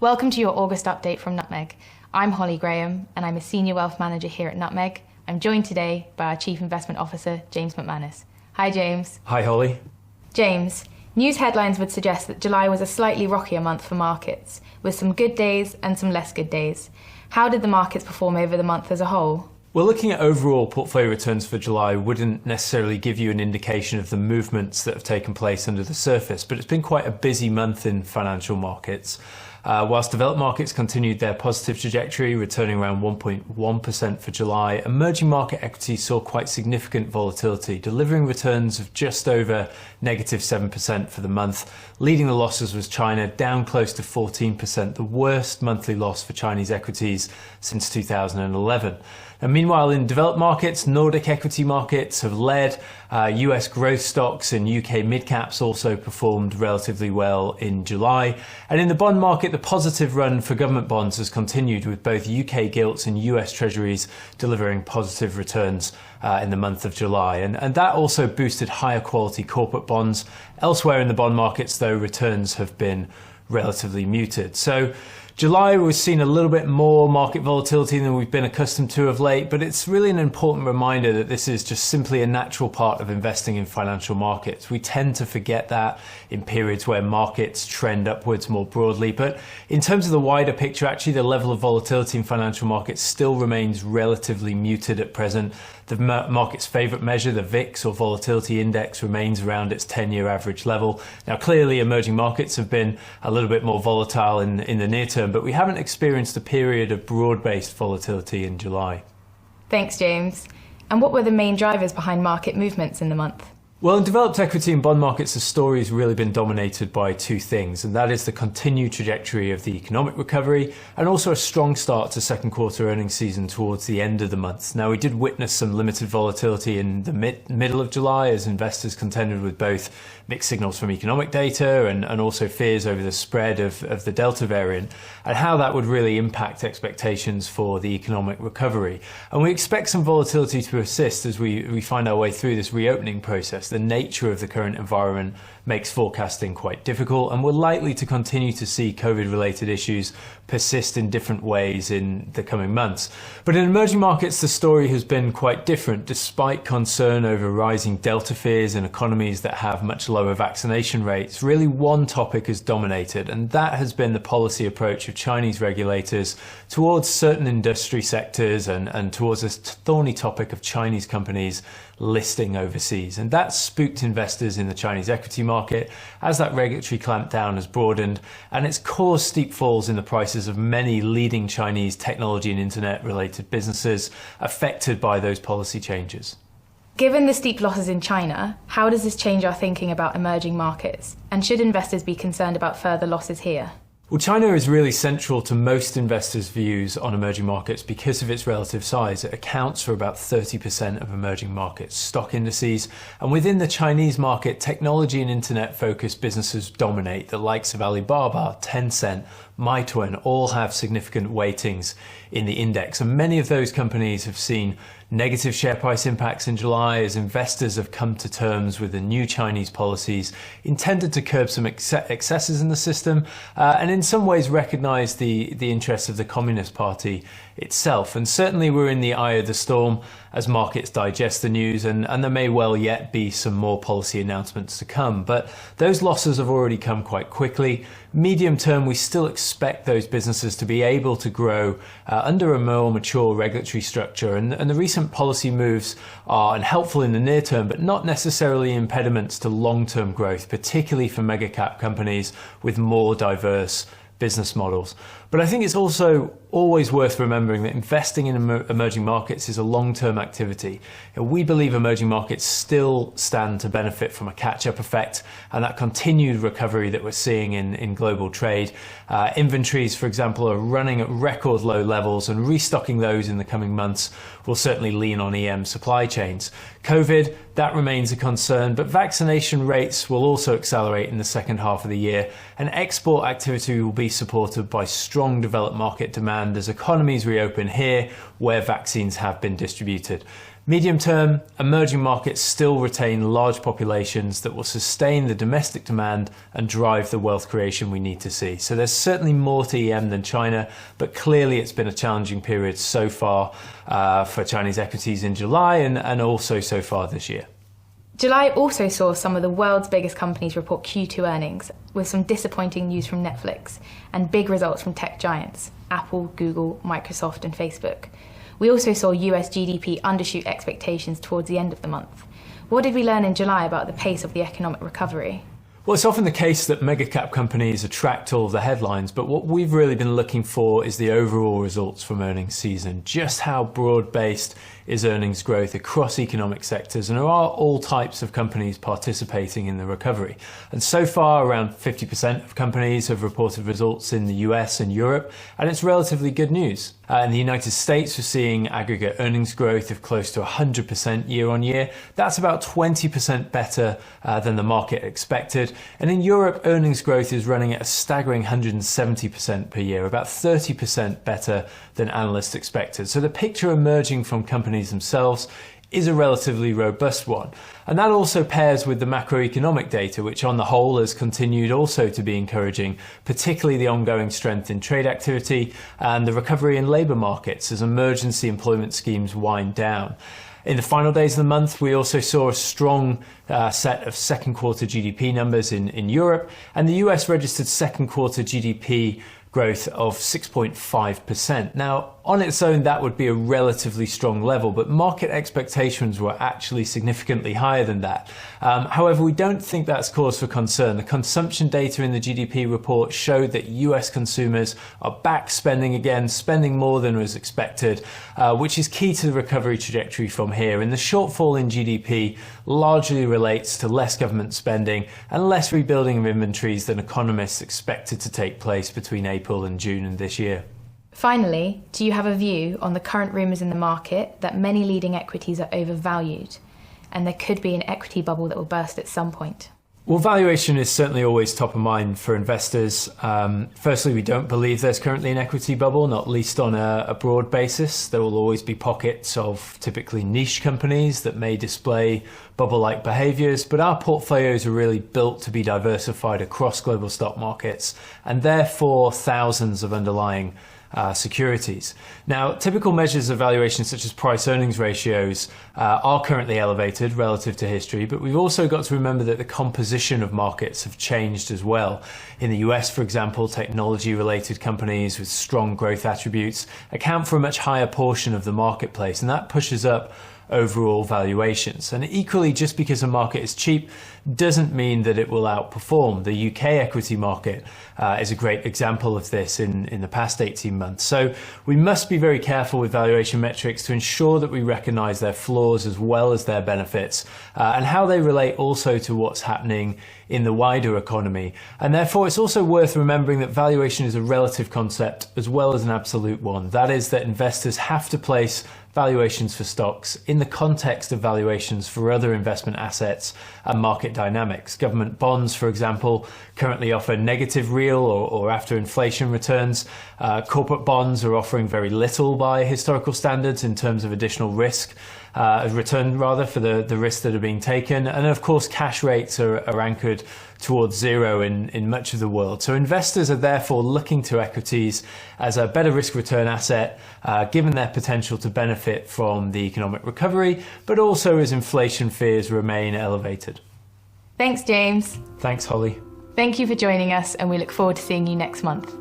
Welcome to your August update from Nutmeg. I'm Holly Graham and I'm a Senior Wealth Manager here at Nutmeg. I'm joined today by our Chief Investment Officer, James McManus. Hi, James. Hi, Holly. James, news headlines would suggest that July was a slightly rockier month for markets, with some good days and some less good days. How did the markets perform over the month as a whole? Well, looking at overall portfolio returns for July wouldn't necessarily give you an indication of the movements that have taken place under the surface, but it's been quite a busy month in financial markets. Whilst developed markets continued their positive trajectory, returning around 1.1% for July, emerging market equities saw quite significant volatility, delivering returns of just over -7% for the month. Leading the losses was China, down close to 14%, the worst monthly loss for Chinese equities since 2011. And meanwhile, in developed markets, Nordic equity markets have led. US growth stocks and UK mid-caps also performed relatively well in July. And in the bond market, the positive run for government bonds has continued, with both UK gilts and US treasuries delivering positive returns in the month of July. And that also boosted higher quality corporate bonds. Elsewhere in the bond markets, though, returns have been relatively muted. So July was seen a little bit more market volatility than we've been accustomed to of late, but it's really an important reminder that this is just simply a natural part of investing in financial markets. We tend to forget that in periods where markets trend upwards more broadly, but in terms of the wider picture, actually the level of volatility in financial markets still remains relatively muted at present. The market's favourite measure, the VIX or volatility index, remains around its 10-year average level. Now, clearly emerging markets have been a little bit more volatile in the near term, but we haven't experienced a period of broad-based volatility in July. Thanks, James. And what were the main drivers behind market movements in the month? Well, in developed equity and bond markets, the story has really been dominated by two things, and that is the continued trajectory of the economic recovery and also a strong start to second quarter earnings season towards the end of the month. Now, we did witness some limited volatility in the middle of July as investors contended with both mixed signals from economic data and also fears over the spread of the Delta variant and how that would really impact expectations for the economic recovery. And we expect some volatility to persist as we find our way through this reopening process. The nature of the current environment makes forecasting quite difficult, and we're likely to continue to see COVID-related issues persist in different ways in the coming months. But in emerging markets, the story has been quite different. Despite concern over rising Delta fears in economies that have much lower vaccination rates, really one topic has dominated, and that has been the policy approach of Chinese regulators towards certain industry sectors and towards this thorny topic of Chinese companies listing overseas. And that spooked investors in the Chinese equity market as that regulatory clampdown has broadened, and it's caused steep falls in the prices of many leading Chinese technology and internet related businesses affected by those policy changes. Given the steep losses in China, how does this change our thinking about emerging markets? And should investors be concerned about further losses here? Well, China is really central to most investors' views on emerging markets because of its relative size. It accounts for about 30% of emerging markets stock indices. And within the Chinese market, technology and internet-focused businesses dominate. The likes of Alibaba, Tencent, Meituan all have significant weightings in the index. And many of those companies have seen negative share price impacts in July as investors have come to terms with the new Chinese policies intended to curb some excesses in the system and in some ways recognize the interests of the Communist Party itself. And certainly we're in the eye of the storm as markets digest the news, and there may well yet be some more policy announcements to come. But those losses have already come quite quickly. Medium term, we still expect those businesses to be able to grow under a more mature regulatory structure, and the recent policy moves are helpful in the near term, but not necessarily impediments to long-term growth, particularly for mega cap companies with more diverse business models. But I think it's also always worth remembering that investing in emerging markets is a long-term activity. We believe emerging markets still stand to benefit from a catch-up effect and that continued recovery that we're seeing in global trade. Inventories, for example, are running at record low levels, and restocking those in the coming months will certainly lean on EM supply chains. COVID, that remains a concern, but vaccination rates will also accelerate in the second half of the year, and export activity will be supported by strong developed market demand as economies reopen here where vaccines have been distributed. Medium term, emerging markets still retain large populations that will sustain the domestic demand and drive the wealth creation we need to see. So there's certainly more to EM than China, but clearly it's been a challenging period so far for Chinese equities in July and also so far this year. July also saw some of the world's biggest companies report Q2 earnings, with some disappointing news from Netflix and big results from tech giants, Apple, Google, Microsoft and Facebook. We also saw US GDP undershoot expectations towards the end of the month. What did we learn in July about the pace of the economic recovery? Well, it's often the case that mega-cap companies attract all of the headlines, but what we've really been looking for is the overall results from earnings season. Just how broad-based is earnings growth across economic sectors, and are all types of companies participating in the recovery. And so far, around 50% of companies have reported results in the US and Europe, and it's relatively good news. In the United States, we're seeing aggregate earnings growth of close to 100% year on year. That's about 20% better than the market expected. And in Europe, earnings growth is running at a staggering 170% per year, about 30% better than analysts expected. So the picture emerging from companies themselves is a relatively robust one. And that also pairs with the macroeconomic data, which on the whole has continued also to be encouraging, particularly the ongoing strength in trade activity and the recovery in labour markets as emergency employment schemes wind down. In the final days of the month, we also saw a strong set of second quarter GDP numbers in Europe, and the US registered second quarter GDP growth of 6.5%. Now, on its own, that would be a relatively strong level, but market expectations were actually significantly higher than that. However, we don't think that's cause for concern. The consumption data in the GDP report showed that US consumers are back spending again, spending more than was expected, which is key to the recovery trajectory from here. And the shortfall in GDP largely relates to less government spending and less rebuilding of inventories than economists expected to take place between April and June of this year. Finally, do you have a view on the current rumours in the market that many leading equities are overvalued and there could be an equity bubble that will burst at some point? Well, valuation is certainly always top of mind for investors. Firstly, we don't believe there's currently an equity bubble, not least on a broad basis. There will always be pockets of typically niche companies that may display bubble-like behaviours, but our portfolios are really built to be diversified across global stock markets and therefore thousands of underlying securities. Now, typical measures of valuation such as price-earnings ratios are currently elevated relative to history, but we've also got to remember that the composition of markets have changed as well. In the US, for example, technology-related companies with strong growth attributes account for a much higher portion of the marketplace, and that pushes up overall valuations. And equally, just because a market is cheap doesn't mean that it will outperform. The UK equity market is a great example of this in the past 18 months. So we must be very careful with valuation metrics to ensure that we recognise their flaws as well as their benefits and how they relate also to what's happening in the wider economy. And therefore, it's also worth remembering that valuation is a relative concept as well as an absolute one. That is that investors have to place valuations for stocks in the context of valuations for other investment assets and market dynamics. Government bonds, for example, currently offer negative real or after inflation returns. Corporate bonds are offering very little by historical standards in terms of additional risk. Return rather for the risks that are being taken. And of course, cash rates are anchored towards zero in much of the world. So investors are therefore looking to equities as a better risk return asset, given their potential to benefit from the economic recovery, but also as inflation fears remain elevated. Thanks, James. Thanks, Holly. Thank you for joining us, and we look forward to seeing you next month.